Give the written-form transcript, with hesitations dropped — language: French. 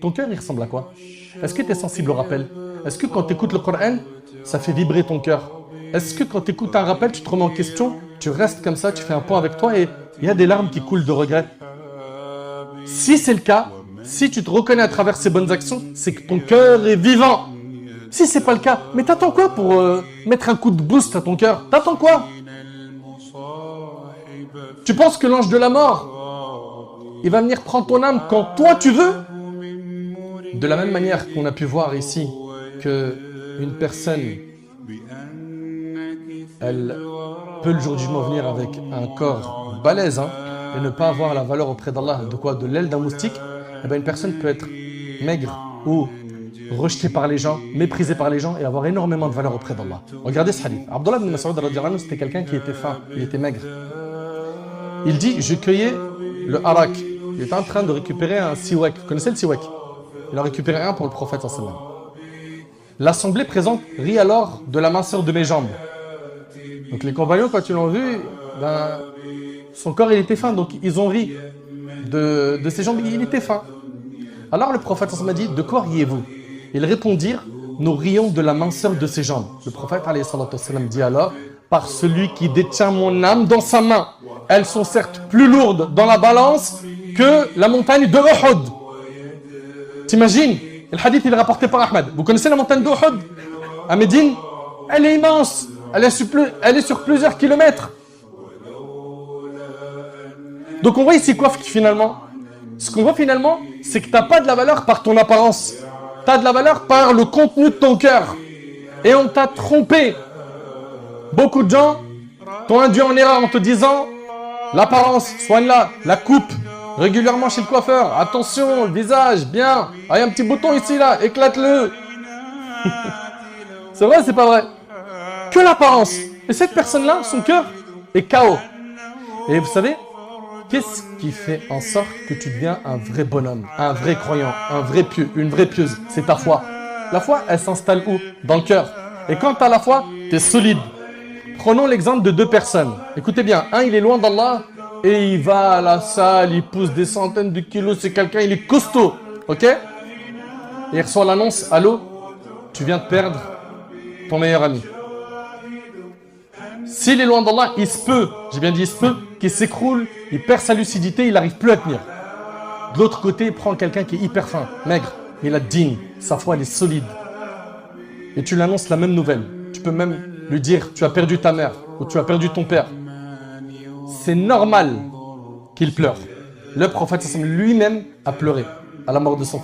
ton cœur, il ressemble à quoi? Est-ce que tu es sensible au rappel? Est-ce que quand tu écoutes le Coran, ça fait vibrer ton cœur? Est-ce que quand tu écoutes un rappel, tu te remets en question, tu restes comme ça, tu fais un point avec toi et il y a des larmes qui coulent de regret? Si c'est le cas, si tu te reconnais à travers ces bonnes actions, c'est que ton cœur est vivant. Si c'est pas le cas, mais t'attends quoi pour mettre un coup de boost à ton cœur? T'attends quoi? Tu penses que l'ange de la mort, il va venir prendre ton âme quand toi tu veux? De la même manière qu'on a pu voir ici que une personne, elle peut le jour du jugement venir avec un corps balèze et ne pas avoir la valeur auprès d'Allah, de quoi? De l'aile d'un moustique. Eh bien, une personne peut être maigre ou rejetée par les gens, méprisée par les gens et avoir énormément de valeur auprès d'Allah. Regardez ce hadith. Abdullah ibn Mas'ud radhiyallahu anhu, c'était quelqu'un qui était faim, il était maigre. Il dit, je cueillais le harak. Il était en train de récupérer un siwak. Vous connaissez le siwak? Il a récupéré un pour le prophète sallallahu alayhi wa sallam. L'assemblée présente rit alors de la minceur de mes jambes. Donc les compagnons, quand ils l'ont vu, ben, son corps il était fin, donc ils ont ri de ses jambes, il était fin. Alors le prophète sallallahu alayhi wa sallam a dit, de quoi riez-vous? Ils répondirent, nous rions de la minceur de ses jambes. Le prophète alayhi wa sallam dit alors, par celui qui détient mon âme dans sa main. Elles sont certes plus lourdes dans la balance que la montagne de Uhud. T'imagines? Le hadith il est rapporté par Ahmed. Vous connaissez la montagne d'Uhud à Médine? Elle est immense. Elle est sur plusieurs kilomètres. Donc on voit ici quoi finalement? Ce qu'on voit finalement, c'est que tu n'as pas de la valeur par ton apparence. Tu as de la valeur par le contenu de ton cœur. Et on t'a trompé. Beaucoup de gens t'ont induit en erreur en te disant l'apparence, soigne-la, la coupe régulièrement chez le coiffeur. Attention, le visage, bien. Ah, il y a un petit bouton ici, là, éclate-le. C'est vrai, c'est pas vrai? Que l'apparence. Et cette personne-là, son cœur est KO. Et vous savez, qu'est-ce qui fait en sorte que tu deviens un vrai bonhomme, un vrai croyant, un vrai pieux, une vraie pieuse? C'est ta foi. La foi, elle s'installe où? Dans le cœur. Et quand tu as la foi, tu es solide. Prenons l'exemple de deux personnes. Écoutez bien, un, il est loin d'Allah et il va à la salle, il pousse des centaines de kilos, c'est quelqu'un, il est costaud, ok? Et il reçoit l'annonce, allô, tu viens de perdre ton meilleur ami. S'il est loin d'Allah, il se peut, j'ai bien dit il se peut, qu'il s'écroule, il perd sa lucidité, il n'arrive plus à tenir. De l'autre côté, il prend quelqu'un qui est hyper fin, maigre, mais il a digne, sa foi elle est solide. Et tu lui annonces la même nouvelle. Tu peux même lui dire, tu as perdu ta mère, ou tu as perdu ton père. C'est normal qu'il pleure. Le prophète lui-même a pleuré à la mort de son